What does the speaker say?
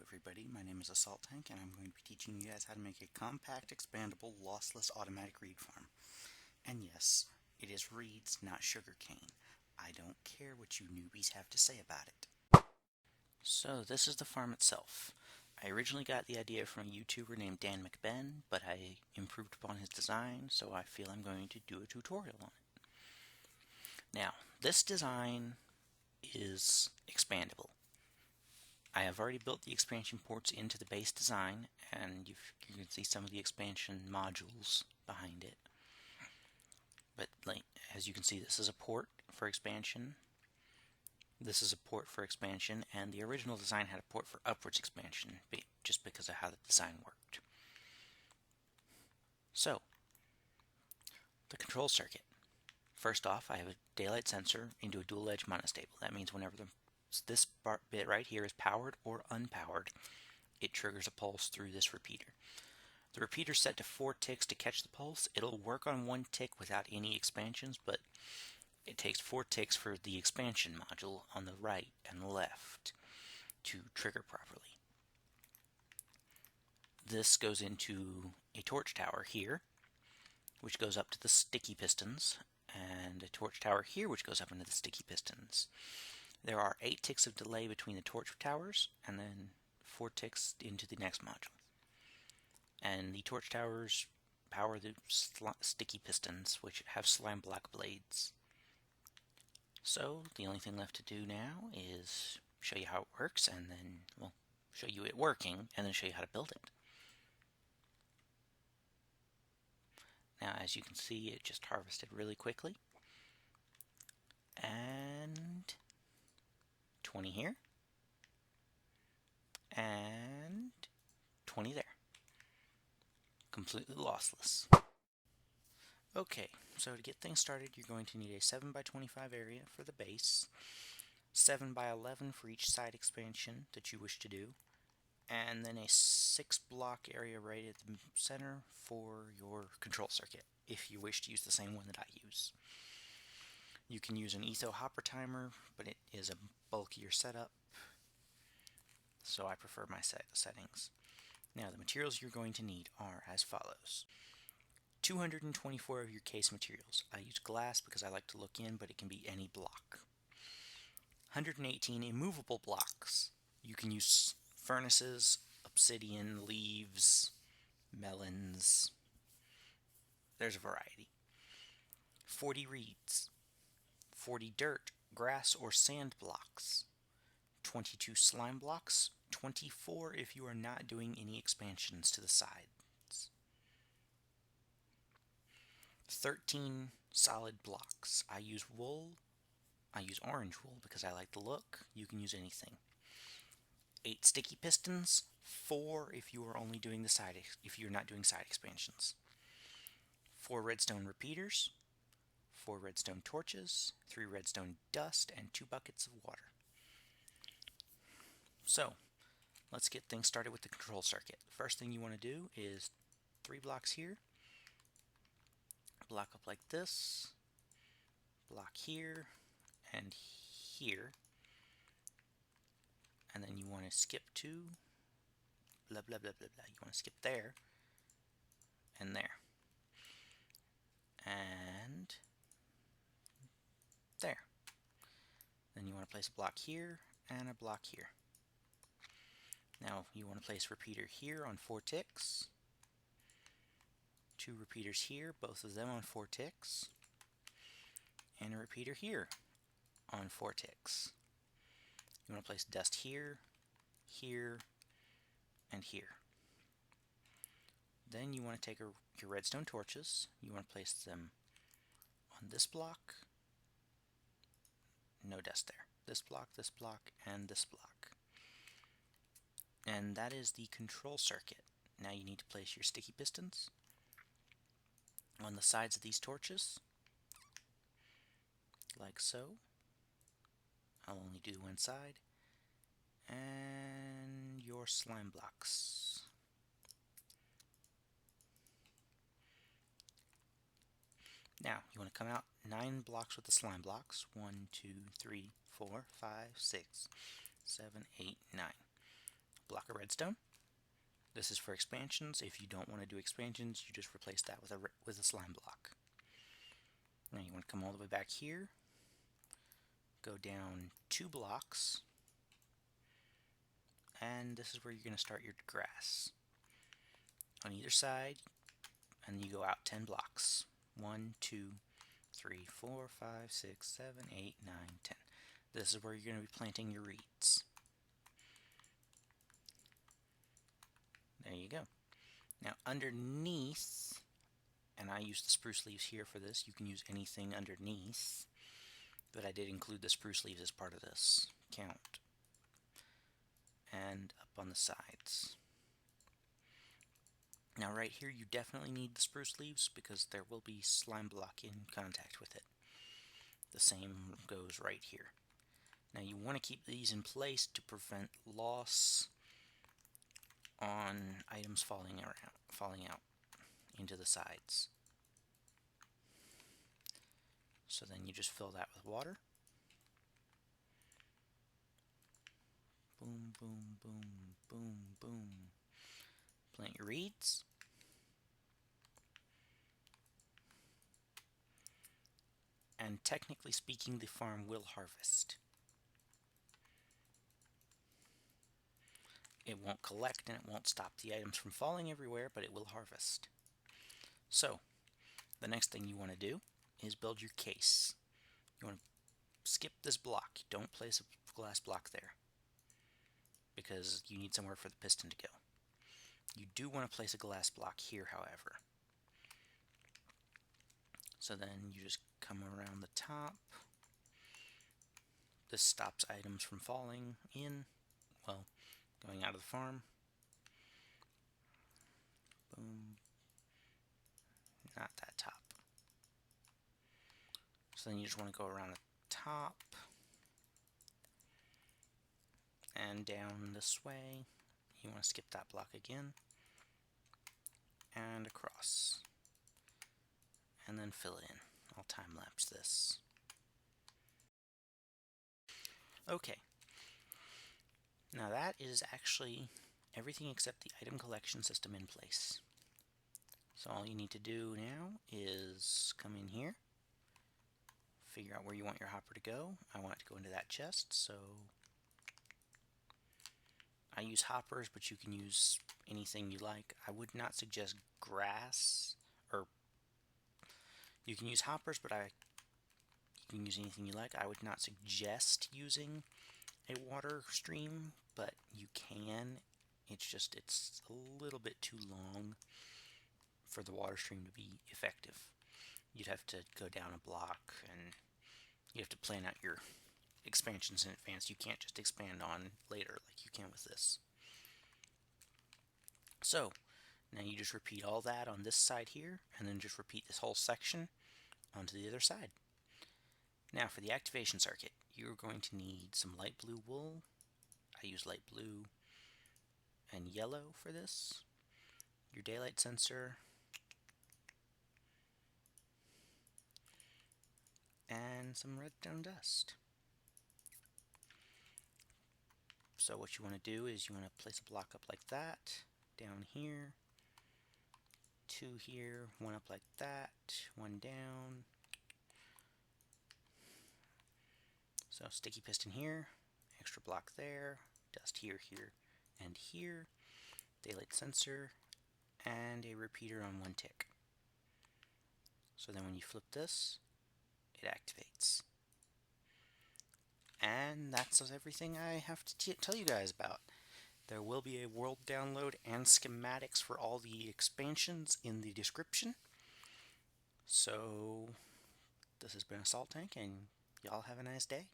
everybody, my name is Assault Tank and I'm going to be teaching you guys how to make a compact, expandable, lossless automatic reed farm. And yes, it is reeds, not sugarcane. I don't care what you newbies have to say about it. So this is the farm itself. I originally got the idea from a YouTuber named Dan McBen, but I improved upon his design, so I feel I'm going to do a tutorial on it. Now, this design is expandable. I have already built the expansion ports into the base design, and you can see some of the expansion modules behind it. But as you can see, this is a port for expansion. This is a port for expansion, and the original design had a port for upwards expansion, just because of how the design worked. So, the control circuit. First off, I have a daylight sensor into a dual edge monostable. That means whenever this bit right here is powered or unpowered, it triggers a pulse through this repeater. The repeater is set to 4 ticks to catch the pulse. It'll work on 1 tick without any expansions, but it takes 4 ticks for the expansion module on the right and left to trigger properly. This goes into a torch tower here, which goes up to the sticky pistons, and a torch tower here which goes up into the sticky pistons. There are 8 ticks of delay between the torch towers, and then 4 ticks into the next module. And the torch towers power the sticky pistons, which have slime block blades. So the only thing left to do now is show you how it works, and then, well, show you it working, and then show you how to build it. Now, as you can see, it just harvested really quickly. And 20 here. And 20 there. Completely lossless. Okay, so to get things started, you're going to need a 7x25 area for the base, 7x11 for each side expansion that you wish to do, and then a 6 block area right at the center for your control circuit, if you wish to use the same one that I use. You can use an etho hopper timer, but it is a bulkier setup, so I prefer my settings. Now, the materials you're going to need are as follows. 224 of your case materials. I use glass because I like to look in, but it can be any block. 118 immovable blocks. You can use furnaces, obsidian, leaves, melons. There's a variety. 40 reeds. 40 dirt, grass, or sand blocks. 22 slime blocks. 24 if you are not doing any expansions to the sides. 13 solid blocks. I use wool. I use orange wool because I like the look. You can use anything. 8 sticky pistons. 4 if you are only doing if you're not doing side expansions. 4 redstone repeaters. 4 redstone torches. 3 redstone dust, and 2 buckets of water. So, let's get things started with the control circuit. The first thing you want to do is 3 blocks here. Block up like this, block here, and here, and then you want to skip to blah blah blah blah blah. You want to skip there, and there, and there. Then you want to place a block here, and a block here. Now you want to place a repeater here on 4 ticks. 2 repeaters here, both of them on 4 ticks, and a repeater here on 4 ticks. You want to place dust here, here, and here. Then you want to take your redstone torches. You want to place them on this block. No dust there. This block, and this block. And that is the control circuit. Now you need to place your sticky pistons on the sides of these torches, like so. I'll only do one side, and your slime blocks. Now, you want to come out 9 blocks with the slime blocks. 1, 2, 3, 4, 5, 6, 7, 8, 9. block of redstone. This is for expansions. If you don't want to do expansions, you just replace that with a slime block. Now you want to come all the way back here, go down 2 blocks, and this is where you're going to start your grass. On either side, and you go out 10 blocks. 1, 2, 3, 4, 5, 6, 7, 8, 9, 10. This is where you're going to be planting your reeds. There you go. Now underneath, and I use the spruce leaves here for this, you can use anything underneath, but I did include the spruce leaves as part of this count. And up on the sides. Now right here you definitely need the spruce leaves because there will be slime block in contact with it. The same goes right here. Now you want to keep these in place to prevent loss on items falling out into the sides. So then you just fill that with water. Boom, boom, boom, boom, boom. Plant your reeds. And technically speaking, the farm will harvest. It won't collect and it won't stop the items from falling everywhere, but it will harvest. So, the next thing you want to do is build your case. You want to skip this block. Don't place a glass block there because you need somewhere for the piston to go. You do want to place a glass block here, however. So then you just come around the top. This stops items from falling in, well, going out of the farm. Boom. Not that top. So then you just want to go around the top and down this way. You want to skip that block again and across. And then fill it in. I'll time lapse this. Okay. Now that is actually everything except the item collection system in place. So all you need to do now is come in here, figure out where you want your hopper to go. I want it to go into that chest, so I use hoppers, but you can use anything you like. I would not suggest grass, or you can use hoppers, but you can use anything you like. I would not suggest using a water stream, but you can. It's a little bit too long for the water stream to be effective. You'd have to go down a block and you have to plan out your expansions in advance. You can't just expand on later like you can with this. So now you just repeat all that on this side here, and then just repeat this whole section onto the other side. Now for the activation circuit, you're going to need some light blue wool. I use light blue and yellow for this. Your daylight sensor, and some redstone dust. So what you want to do is you want to place a block up like that, down here, 2 here, 1 up like that, 1 down. So sticky piston here, extra block there, dust here, here, and here, daylight sensor, and a repeater on 1 tick. So then when you flip this, it activates. And that's everything I have to tell you guys about. There will be a world download and schematics for all the expansions in the description. So this has been a Salt Tank, and y'all have a nice day.